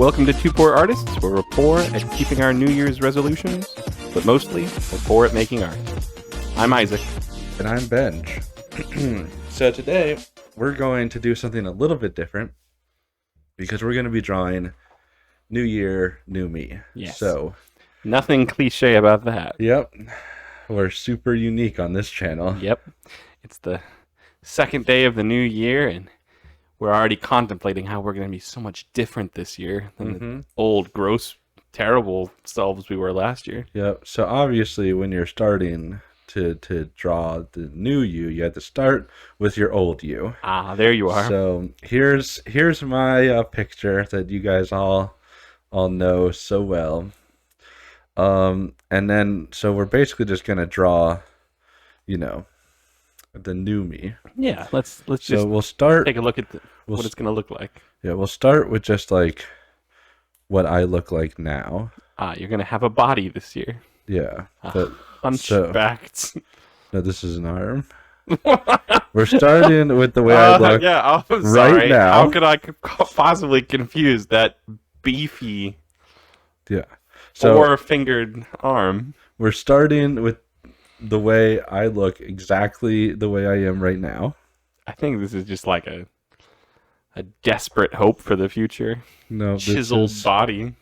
Welcome to Two Poor Artists, where we're poor at keeping our New Year's resolutions, but mostly we're poor at making art. I'm Isaac. And I'm Benj. So today, we're going to do something a little bit different, because we're going to be drawing New Year, New Me. Yes. So, nothing cliche about that. yep, we're super unique on this channel. Yep. It's the second day of the new year, and we're already contemplating how we're going to be so much different this year than the old, gross, terrible selves we were last year. Yep. So obviously, when you're starting to draw the new you have to start with your old you. Ah, there you are. So here's my picture that you guys all know so well. And then so we're basically just gonna draw, the new me. Yeah, let's So just we'll start. take a look at what it's going to look like. Yeah, we'll start with just like what I look like now. Ah, you're going to have a body this year. Yeah. Hunchbacked. No, this is an arm. We're starting with the way I look. Yeah, I'm right sorry. now. How could I possibly confuse that beefy Yeah. So four-fingered arm? we're starting with the way I look, exactly the way I am right now. I think this is just like a desperate hope for the future. No, Chiseled body.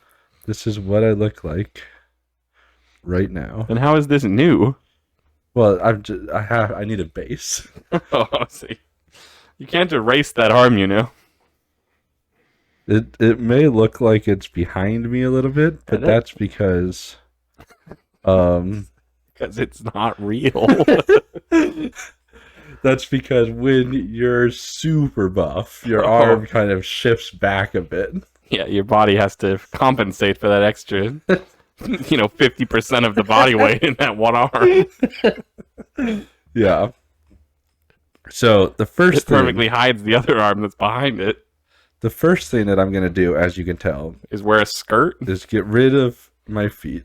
This is what I look like right now. And how is this new? Well, I need a base. Oh, see. You can't erase that arm, It may look like it's behind me a little bit, but that's because because it's not real. that's because when you're super buff, your arm kind of shifts back a bit. Yeah, your body has to compensate for that extra, 50% of the body weight in that one arm. Yeah. So the first It perfectly hides the other arm that's behind it. The first thing that I'm going to do, as you can tell, Is wear a skirt. is get rid of my feet.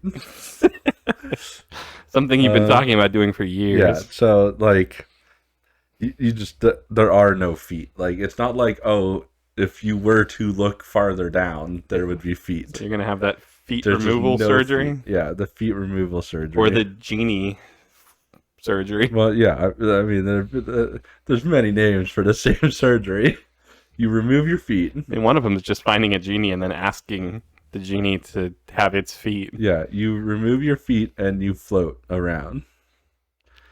Something you've been talking about doing for years. Yeah, so, like, you just, there are no feet. Like, it's not like, oh, if you were to look farther down, there would be feet. So you're going to have that feet There's just removal no surgery? feet. Yeah, the feet removal surgery. Or the genie surgery? Well, yeah, I mean, there's many names for the same surgery. You remove your feet. And one of them is just finding a genie and then asking the genie to have its feet. Yeah, you remove your feet and you float around.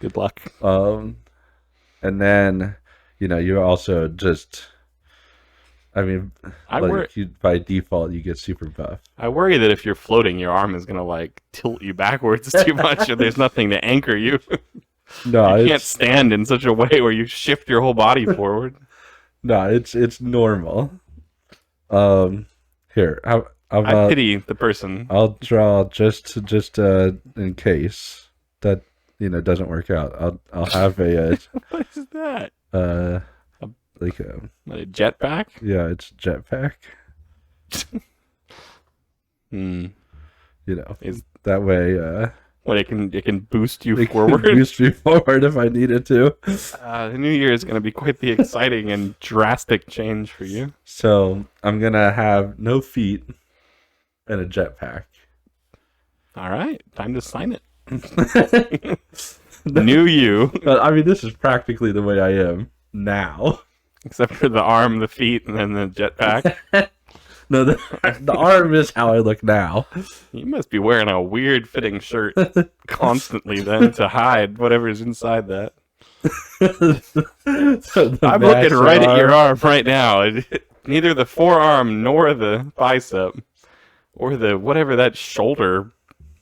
Good luck. And then, you also just, by default, you get super buff. I worry that if you're floating, your arm is going to, tilt you backwards too much, and there's nothing to anchor you. No, you can't stand in such a way where you shift your whole body forward. No, it's normal. Here, how about, I pity the person. I'll draw just in case that doesn't work out. I'll have a What is that? like a jetpack? Yeah, it's jetpack. Is that way when it can boost you it forward? Can boost me forward if I needed to. The new year is going to be quite the exciting and drastic change for you. So I'm gonna have no feet and a jetpack. All right, time to sign it. New you. I mean, this is practically the way I am now. Except for the arm, the feet, and then the jetpack. No, the arm is how I look now. You must be wearing a weird fitting shirt constantly then to hide whatever's inside that. I'm looking right at your arm right now. Neither the forearm nor the bicep or the whatever that shoulder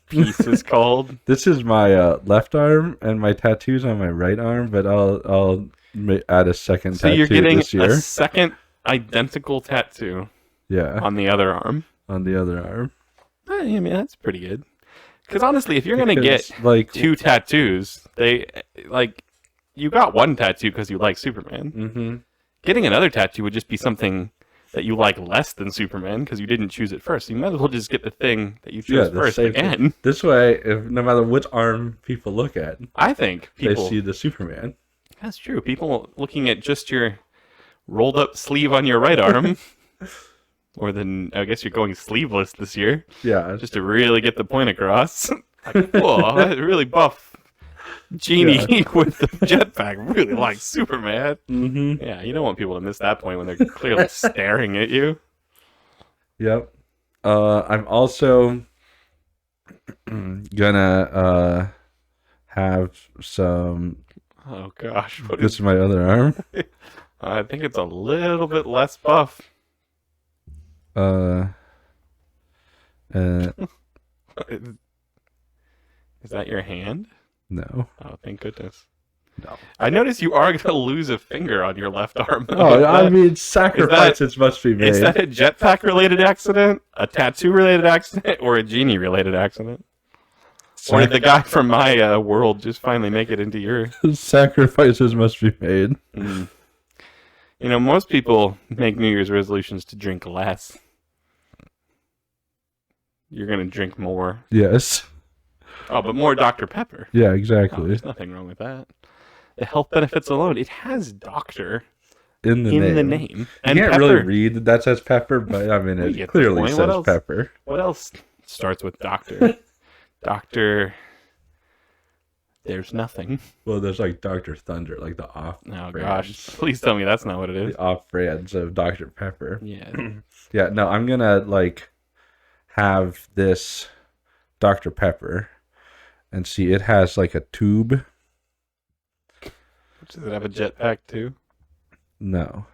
piece is called. This is my left arm, and my tattoo's on my right arm, but I'll add a second tattoo this year. So you're getting a second identical tattoo. Yeah. On the other arm. On the other arm. I mean, that's pretty good. Because honestly, if you're going to get two tattoos, you got one tattoo because you like Superman. Mm-hmm. Getting another tattoo would just be something that you like less than Superman because you didn't choose it first. So you might as well just get the thing that you chose first again. Thing. This way, no matter which arm people look at, I think they see the Superman. That's true. People looking at just your rolled up sleeve on your right arm Or then I guess you're going sleeveless this year, Yeah. just to really get the point across. Like, whoa, that really buff genie with the jetpack really like Superman. Mm-hmm. Yeah, you don't want people to miss that point when they're clearly staring at you. Yep. I'm also gonna have some. Oh gosh, what This is? is my other arm. I think it's a little bit less buff. Uh, Is that your hand? no. Oh, thank goodness. No. I noticed you are going to lose a finger on your left arm. Oh, I mean, sacrifices must be made. Is that a jetpack-related accident, a tattoo-related accident, or a genie-related accident? Or did the guy from my world just finally make it into your... Sacrifices must be made. Mm. You know, most people make New Year's resolutions to drink less. You're going to drink more. Yes. Oh, but more Dr. Pepper. Yeah, Oh, exactly. there's nothing wrong with that. The health benefits alone. It has doctor In the name. You And can't pepper. really read that says pepper, but I mean, You it get the clearly point. What says else? pepper. What else starts with doctor? Doctor. There's nothing. Well, there's like Dr. Thunder, like the off. Oh, brands. gosh. Please tell me that's not what it is. The off brands of Dr. Pepper. Yeah. Yeah, no, I'm gonna like have this Dr. Pepper and see it has like a tube. Does it have a jetpack too? No,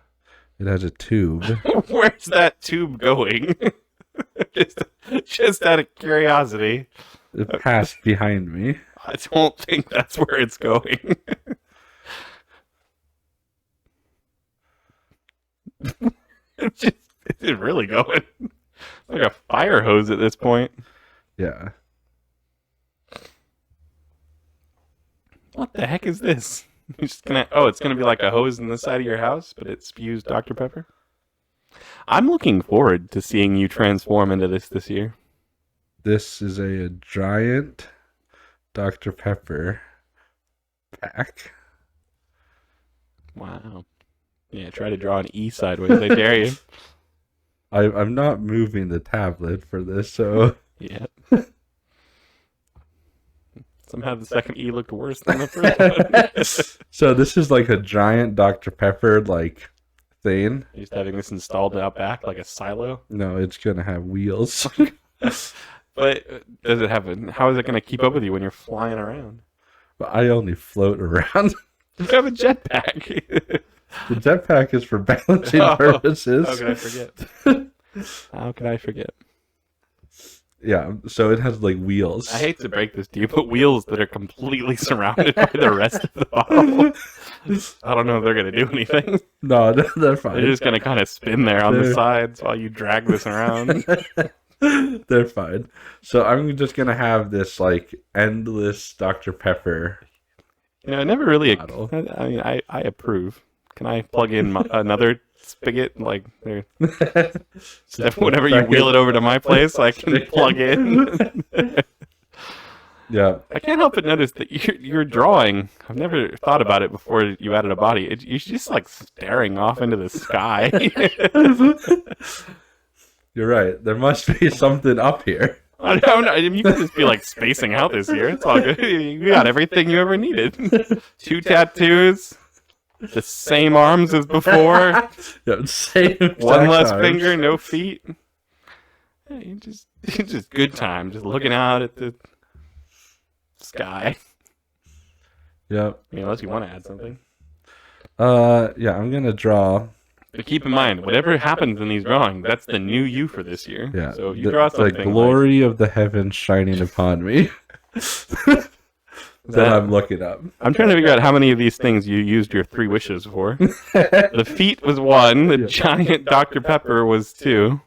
it has a tube. Where's that tube going? just out of curiosity. It passed behind me. I don't think that's where it's going. Is it really going? Like a fire hose at this point. Yeah. What the heck is this? You're just gonna it's gonna be like a hose in the side of your house, but it spews Dr. Pepper. I'm looking forward to seeing you transform into this year. This is a giant Dr. Pepper pack. Wow. Yeah, try to draw an E sideways. I dare you. I'm not moving the tablet for this, so Yeah. Somehow the second E looked worse than the first one. so this is like a giant Dr. Pepper like thing. You're just having this installed out back like a silo. No, it's gonna have wheels. But does it have how is it going to keep up with you when you're flying around? But I only float around. You have a jetpack. The jetpack is for balancing Oh, purposes. How could I forget? How could I forget? Yeah, so it has like wheels. I hate to break this to you, but wheels that are completely surrounded by the rest of the bottle. I don't know if they're going to do anything. No, they're fine. They're just going to kind of spin there on the They're- sides while you drag this around. They're fine. So I'm just gonna have this like endless Dr. Pepper. You know, I never really. Bottle. I mean, I approve. Can I plug in another spigot? Like, whenever you wheel it over to my place, I can plug in. Yeah. I can't help but notice that you're drawing. I've never thought about it before you added a body. You're just like staring off into the sky. You're right. There must be something up here. I don't know. You can just be like spacing out this year. It's all good. You got everything you ever needed. 2 tattoos, the same arms as before, Yeah, same one exact less arms. finger, no feet. Yeah, you just good time, just looking out at the sky. Yep. I mean, unless you want to add something. Yeah, I'm gonna draw. But keep in mind, whatever happens in these drawings, that's the new you for this year. Yeah. So if you draw something, the glory of the heavens shining upon me. That I'm looking up. I'm trying to figure out how many of these things you used your 3 wishes for. The feet was 1. The giant Dr. Pepper was 2.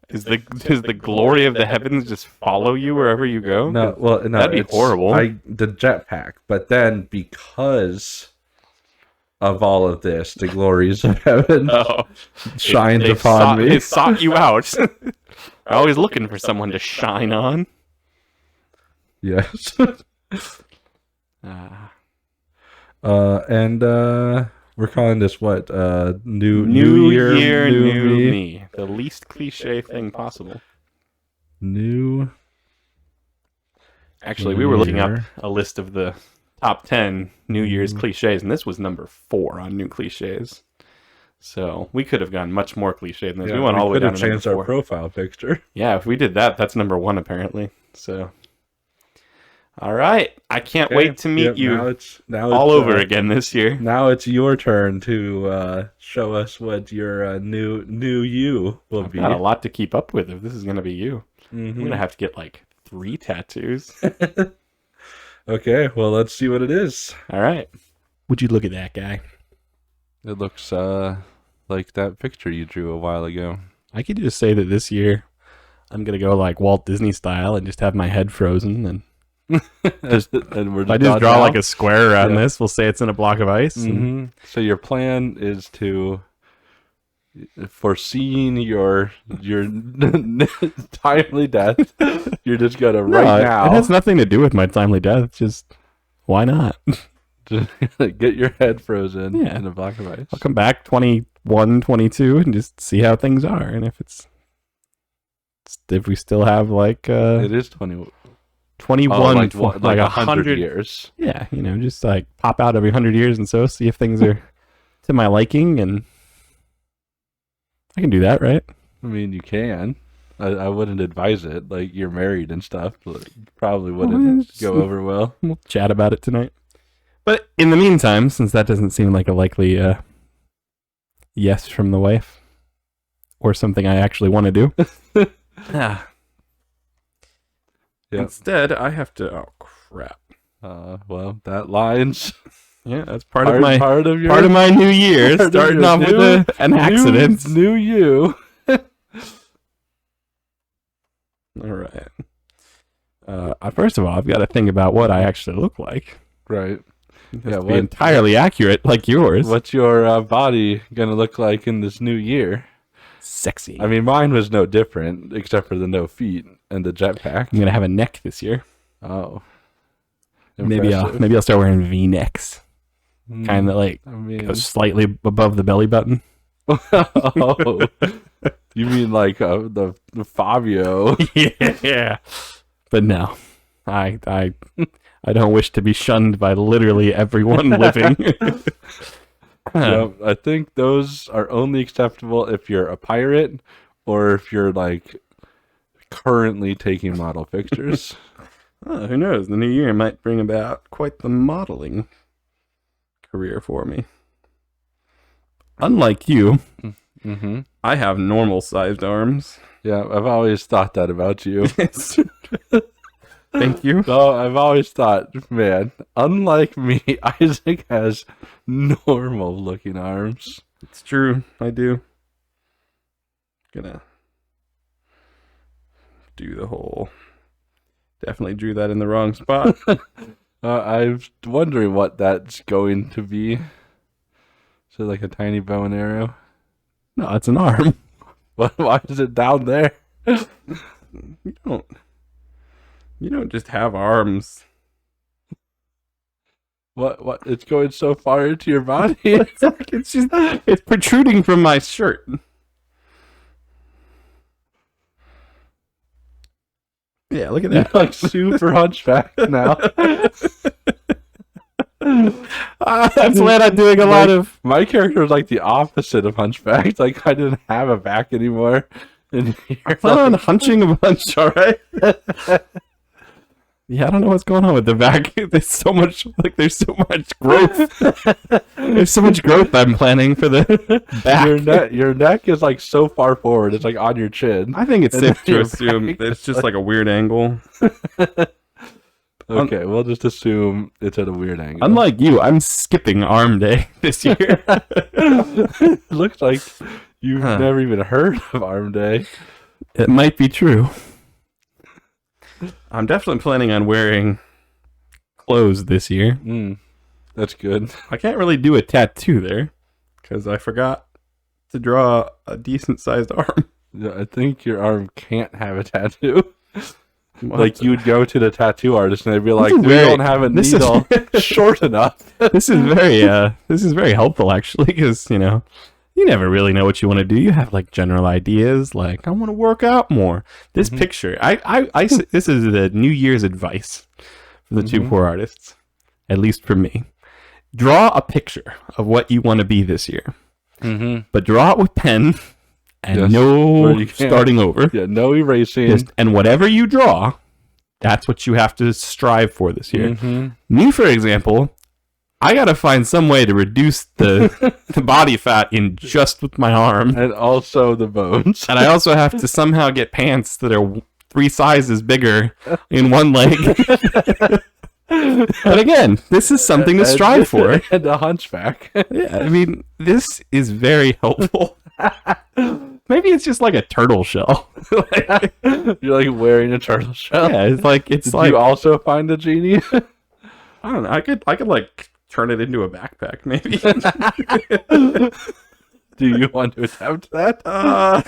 Does the glory of the heavens just follow you wherever you go? No, well, no, That'd be horrible. The jetpack, but then because of all of this, the glories of heaven shines upon me. They sought you out. They're always looking for someone to shine on. Yes. Ah. And We're calling this what? New year, new new me. me. The least cliche thing possible. New. Actually, we were looking up Year. a list of the top 10 New Year's cliches, and this was number 4 on new cliches. So we could have gone much more cliche than this. We went all the way could down have to number changed our 4. profile picture. Yeah, if we did that, that's number 1 apparently. So, all right, I can't wait to meet you Now all it's, over again this year. Now it's your turn to show us what your new you will I've be. got a lot to keep up with if this is gonna be you. I'm gonna have to get like 3 tattoos. Okay, well, let's see what it is. All right. Would you look at that guy? It looks like that picture you drew a while ago. I could just say that this year I'm gonna go like Walt Disney style and just have my head frozen, and And we're if I just draw now? like a square around this, we'll say it's in a block of ice. And So your plan is to, foreseeing your timely death, you're just gonna No, now it has nothing to do with my timely death. It's just why not? get your head frozen Yeah. in a block of ice. I'll come back 21, 22 and just see how things are, and if we still have like It is 20. 21, like 100 years. Yeah, just like pop out every 100 years and so see if things are to my liking, and I can do that, right? I mean, you can. I wouldn't advise it. Like, you're married and stuff. But probably wouldn't go over well. We'll chat about it tonight. But in the meantime, since that doesn't seem like a likely yes from the wife, or something I actually want to do, Yeah. instead I have to. Oh crap! Well, that line's Yeah, that's part of my part of new year, part of starting your off with an accident. New you. All right. First of all, I've got to think about what I actually look like. Right. It has to be entirely accurate, like yours. What's your body gonna look like in this new year? Sexy. I mean, mine was no different, except for the no feet and the jetpack. I'm gonna have a neck this year. Oh. Maybe Impressive. I'll start wearing V-necks, kind of like I mean, go slightly above the belly button. oh, you mean like the Fabio? Yeah. But no, I don't wish to be shunned by literally everyone living. No, I think those are only acceptable if you're a pirate or if you're like currently taking model pictures. Oh, who knows? The new year might bring about quite the modeling career for me. Unlike you, Mm-hmm. I have normal-sized arms. Yeah, I've always thought that about you. Thank you. So I've always thought, man, unlike me, Isaac has normal looking arms. It's true. I do. Gonna do the whole. Definitely drew that in the wrong spot. I'm wondering what that's going to be. So like a tiny bow and arrow. No, it's an arm. Why is it down there? You don't just have arms. What? It's going so far into your body. It's protruding from my shirt. Yeah, look at You're that. like super hunchback now. I'm glad I'm doing a lot of. My character was like the opposite of hunchback. Like I didn't have a back anymore. And I plan on hunching a bunch, all right? Yeah, I don't know what's going on with the back. There's so much growth. There's so much growth I'm planning for the back. Your neck is like so far forward. It's like on your chin. I think it's And safe to your assume back it's is just like a weird angle. Okay, we'll just assume it's at a weird angle. Unlike you, I'm skipping arm day this year. It looks like you've never even heard of Arm Day. It might be true. I'm definitely planning on wearing clothes this year. That's good. I can't really do a tattoo there because I forgot to draw a decent sized arm. Yeah, I think your arm can't have a tattoo. Like you would go to the tattoo artist and they'd be like, is "We very- don't have a this is- needle short enough." This is very helpful actually, because you never really know what you want to do. You have like general ideas, like I want to work out more. This picture, this is the New Year's advice for the two poor artists, at least for me. Draw a picture of what you want to be this year, but draw it with pen and no starting over. Yeah, no erasing. And whatever you draw, that's what you have to strive for this year. Me, for example, I gotta find some way to reduce the body fat in just with my arm, And also the bones. and I also have to somehow get pants that are 3 sizes bigger in one leg. But again, this is something to strive for. And a hunchback. Yeah, I mean, this is very helpful. Maybe it's just like a turtle shell. You're like wearing a turtle shell. Yeah, it's like Did you also find a genie? I don't know. I could like turn it into a backpack, maybe. Do you want to attempt that?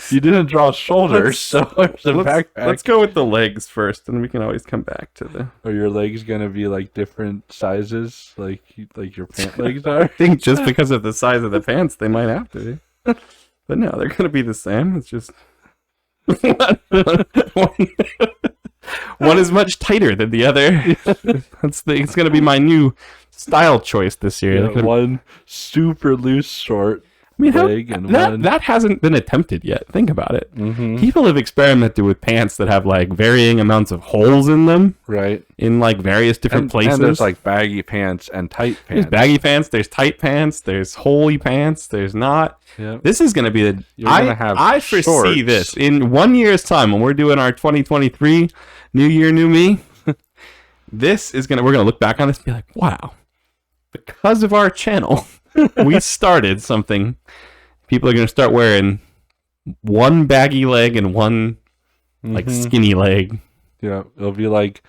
You didn't draw shoulders, so there's a backpack. Let's go with the legs first, and we can always come back to the. Are your legs gonna be like different sizes, like your pant legs are? I think just because of the size of the pants, they might have to. But no, they're gonna be the same. It's just one is much tighter than the other. It's gonna be my new style choice this year. Yeah, one super loose short leg and one that hasn't been attempted yet. Think about it. People have experimented with pants that have like varying amounts of holes in them, right? In like various different places. And there's like baggy pants and tight pants. There's baggy pants. There's tight pants. There's holy pants. There's not. Yep. This is going to be I foresee shorts. this in 1 year's time when we're doing our 2023 New Year, New Me. We're going to look back on this and be like, wow, because of our channel, we started something. People are going to start wearing one baggy leg and one like skinny leg. Yeah, it'll be like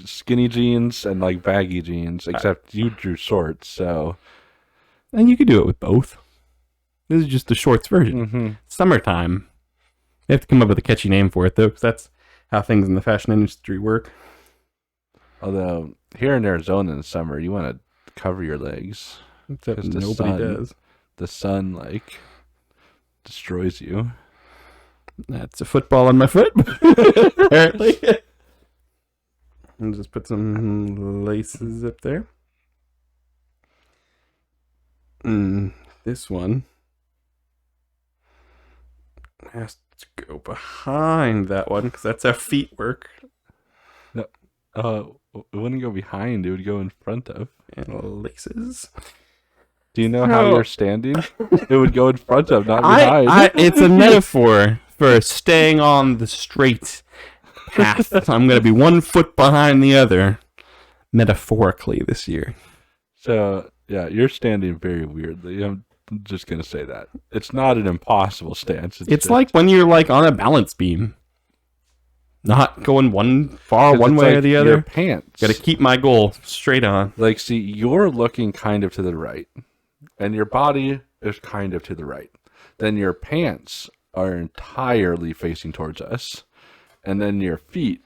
skinny jeans and like baggy jeans, except you drew shorts, so. And you could do it with both. This is just the shorts version. Summertime. You have to come up with a catchy name for it, though, because that's how things in the fashion industry work. Although, here in Arizona in the summer, you want to cover your legs. Except the nobody sun, does. The sun, like, destroys you. That's a football on my foot, apparently. I'll just put some laces up there. This one has to go behind that one because that's how feet work. No, it wouldn't go behind; it would go in front of. And laces. Do you know how you're standing? It would go in front of, not behind. It's a metaphor for staying on the straight path. I'm going to be 1 foot behind the other, metaphorically, this year. So, yeah, you're standing very weirdly. I'm just going to say that. It's not an impossible stance. It's like when you're like on a balance beam. Not going one way or the other. Your pants. Got to keep my goal straight on. Like, see, you're looking kind of to the right. And your body is kind of to the right. Then your pants are entirely facing towards us. And then your feet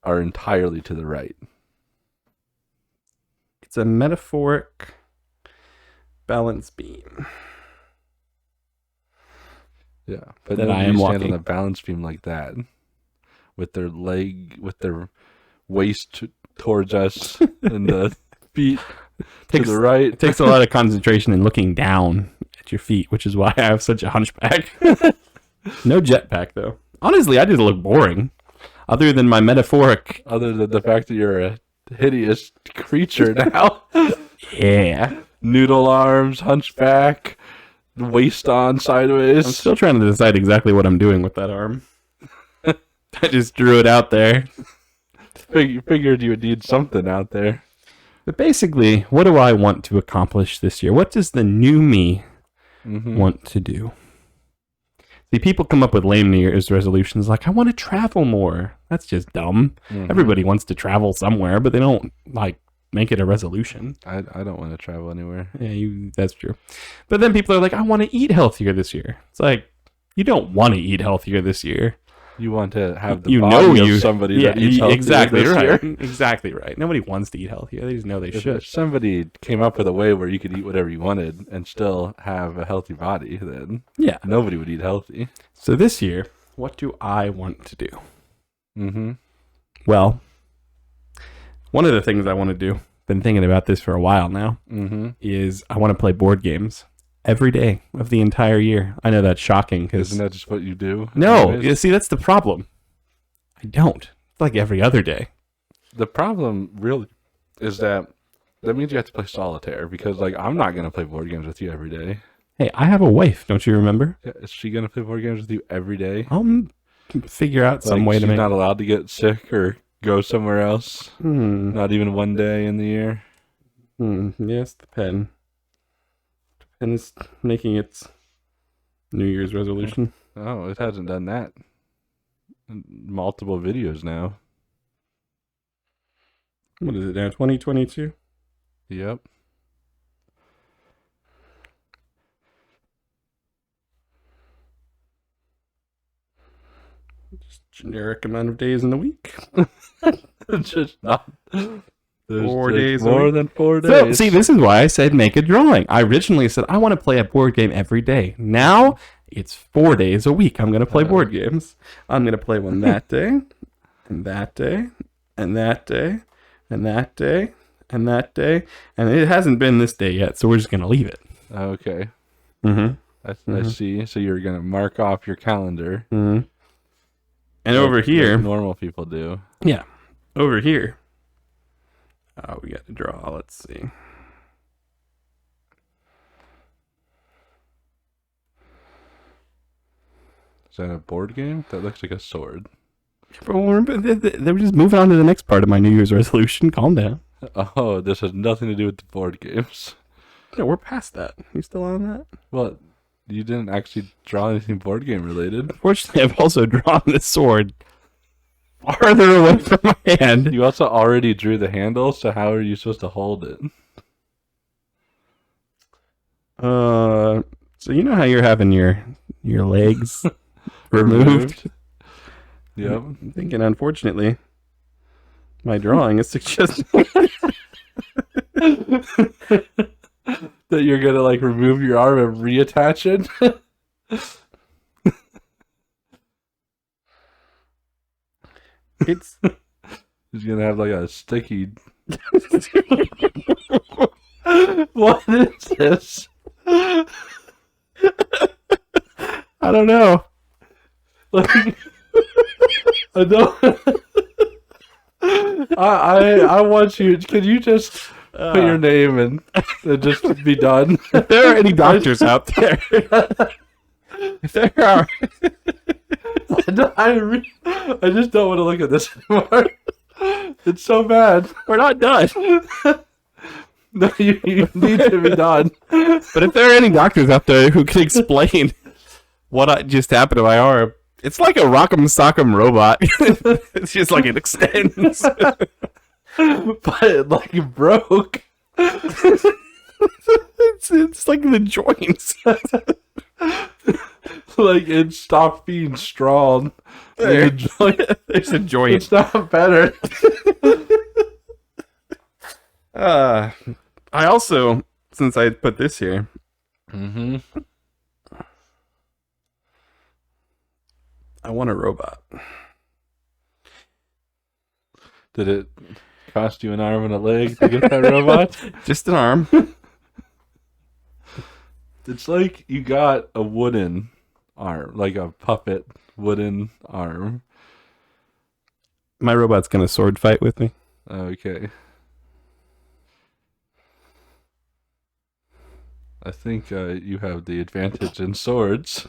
are entirely to the right. It's a metaphoric balance beam. Yeah. But that then I you am stand walking on a balance beam like that. With their waist towards us and the feet to the right. It takes a lot of concentration in looking down at your feet, which is why I have such a hunchback. No jetpack, though. Honestly, I just look boring. Other than my metaphoric... Other than the fact that you're a hideous creature now. Yeah. Noodle arms, hunchback, waist on sideways. I'm still trying to decide exactly what I'm doing with that arm. I just drew it out there. Figured you would need something out there. But basically, what do I want to accomplish this year? What does the new me want to do? See, people come up with lame New Year's resolutions like, I want to travel more. That's just dumb. Everybody wants to travel somewhere, but they don't, like, make it a resolution. I don't want to travel anywhere. Yeah, that's true. But then people are like, I want to eat healthier this year. It's like, you don't want to eat healthier this year. You want to have the You body know of you somebody that eats healthy exactly this right. year. Exactly right. Nobody wants to eat healthy. They just know they should. If somebody came up with a way where you could eat whatever you wanted and still have a healthy body, then Yeah. nobody would eat healthy. So this year, what do I want to do? Mm-hmm. Well, one of the things I want to do, been thinking about this for a while now, is I want to play board games every day of the entire year. I know that's shocking because Isn't that just what you do? no, anyways? you see, that's the problem. I don't. It's like every other day. The problem really is that means you have to play solitaire because, like, I'm not gonna play board games with you every day. Hey, I have a wife. Don't you remember? Yeah, is she gonna play board games with you every day? I'll figure out some way to she's make. not allowed to get sick or go somewhere else. Not even one day in the year. Yes, the pen. The pen is making its New Year's resolution. Oh, it hasn't done that. Multiple videos now. What is it now? 2022? Yep. Just generic amount of days in the week. It's just not. There's 4 days a more week. than 4 days. So, see, this is why I said make a drawing. I originally said I want to play a board game every day. Now it's 4 days a week. I'm going to play board games. I'm going to play one that day, and that day, and that day, and that day, and that day. And it hasn't been this day yet, so we're just going to leave it. Okay. Mm-hmm. I see. So you're going to mark off your calendar. Mm-hmm. And over here, like normal people do. yeah, over here. Oh, we got to draw. Let's see. Is that a board game? That looks like a sword. But remember, they were just moving on to the next part of my New Year's resolution. Calm down. Oh, this has nothing to do with the board games. No, we're past that. You still on that? Well, you didn't actually draw anything board game related. Unfortunately, I've also drawn this sword farther away from my hand. You also already drew the handle, so how are you supposed to hold it? So you know how you're having your legs removed? Yep. I'm thinking, unfortunately, my drawing is suggesting that you're gonna like remove your arm and reattach it. it's He's gonna have like a sticky. What is this? I don't know. Like, I don't. I want you. Can you just put your name and just be done? If there are any doctors out there, if there are, I just don't want to look at this anymore. It's so bad. we're not done. No, you need to be done. But if there are any doctors out there who can explain what just happened to my arm, it's like a rock'em sock'em robot. It's just like it extends. But it like broke. It's like the joints. Like it stopped being strong. There. There's a joint. It's not better. I also, since I put this here, I want a robot. Did it cost you an arm and a leg to get that robot? Just an arm. It's like you got a wooden arm, like a puppet wooden arm. My robot's gonna sword fight with me. Okay. I think you have the advantage in swords.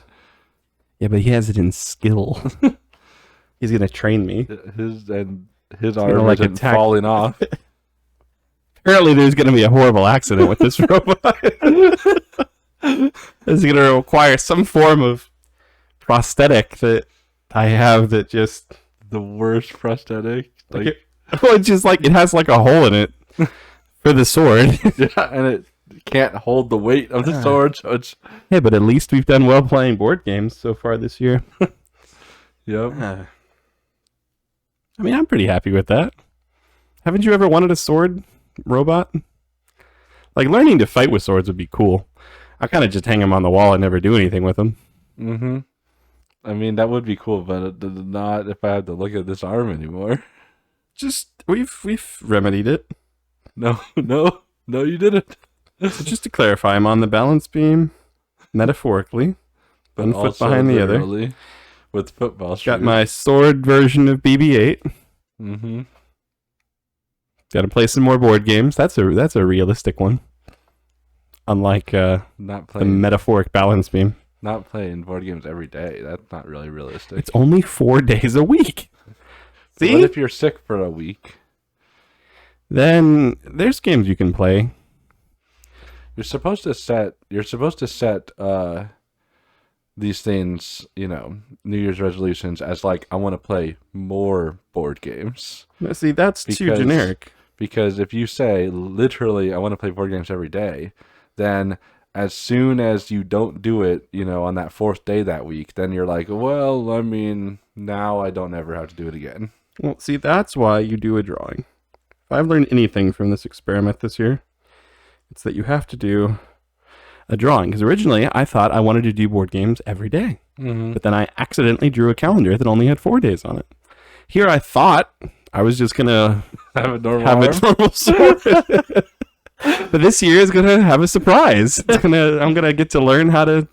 Yeah, but he has it in skill. He's gonna train me. His arm like isn't attack. falling off. Apparently, there's gonna be a horrible accident with this robot. It's gonna require some form of prosthetic that I have that just The worst prosthetic. Like, well, it's just like it has like a hole in it for the sword. yeah, and it can't hold the weight of the sword, so it's Hey, but at least we've done well playing board games so far this year. Yep. I mean, I'm pretty happy with that. Haven't you ever wanted a sword robot? Like, learning to fight with swords would be cool. I kind of just hang them on the wall and never do anything with them. Mm-hmm. I mean, that would be cool, but not if I had to look at this arm anymore. Just, we've remedied it. No, you didn't. So just to clarify, I'm on the balance beam, metaphorically, one foot behind the other. With football shoes. Got my sword version of BB-8. Mm-hmm. Got to play some more board games. That's a realistic one. Unlike the metaphoric balance beam. Not playing board games every day. That's not really realistic. It's only 4 days a week. See? What if you're sick for a week? Then there's games you can play. You're supposed to set these things, New Year's resolutions as like, I want to play more board games. See, that's too generic. Because if you say literally, I want to play board games every day, then as soon as you don't do it, on that 4th day that week, then you're like, well, I mean, now I don't ever have to do it again. Well, see, that's why you do a drawing. If I've learned anything from this experiment this year, it's that you have to do a drawing. Because originally, I thought I wanted to do board games every day. Mm-hmm. But then I accidentally drew a calendar that only had 4 days on it. Here I thought I was just going to have a normal sword. But this year is going to have a surprise. I'm going to get to learn how to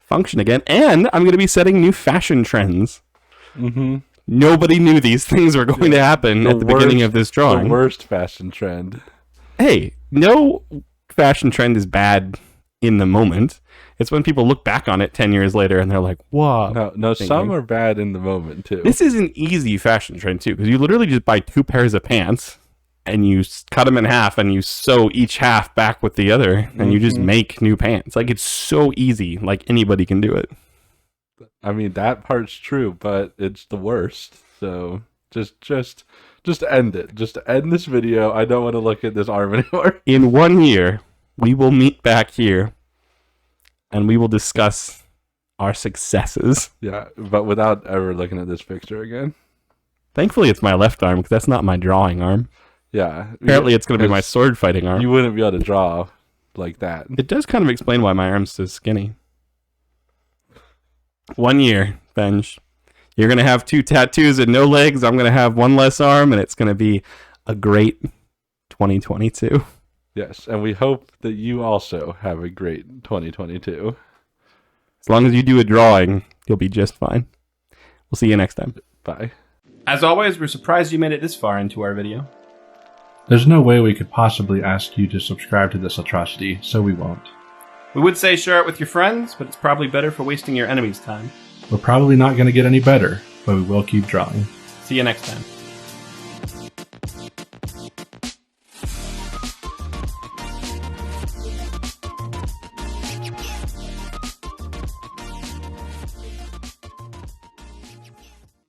function again. And I'm going to be setting new fashion trends. Mm-hmm. Nobody knew these things were going to happen at the beginning of this drawing. The worst fashion trend. Hey, no fashion trend is bad in the moment. It's when people look back on it 10 years later and they're like, wow. No, some are bad in the moment, too. This is an easy fashion trend, too, because you literally just buy 2 pairs of pants and you cut them in half and you sew each half back with the other and you just make new pants. Like, it's so easy. Like, anybody can do it. I mean, that part's true, but it's the worst. So just end it. Just end this video. I don't want to look at this arm anymore. In 1 year, we will meet back here and we will discuss our successes. Yeah, but without ever looking at this picture again. Thankfully, it's my left arm because that's not my drawing arm. Yeah. Apparently, it's going to be my sword fighting arm. You wouldn't be able to draw like that. It does kind of explain why my arm's so skinny. 1 year, Benj. You're going to have 2 tattoos and no legs. I'm going to have 1 less arm, and it's going to be a great 2022. Yes, and we hope that you also have a great 2022. As long as you do a drawing, you'll be just fine. We'll see you next time. Bye. As always, we're surprised you made it this far into our video. There's no way we could possibly ask you to subscribe to this atrocity, so we won't. We would say share it with your friends, but it's probably better for wasting your enemy's time. We're probably not going to get any better, but we will keep drawing. See you next time.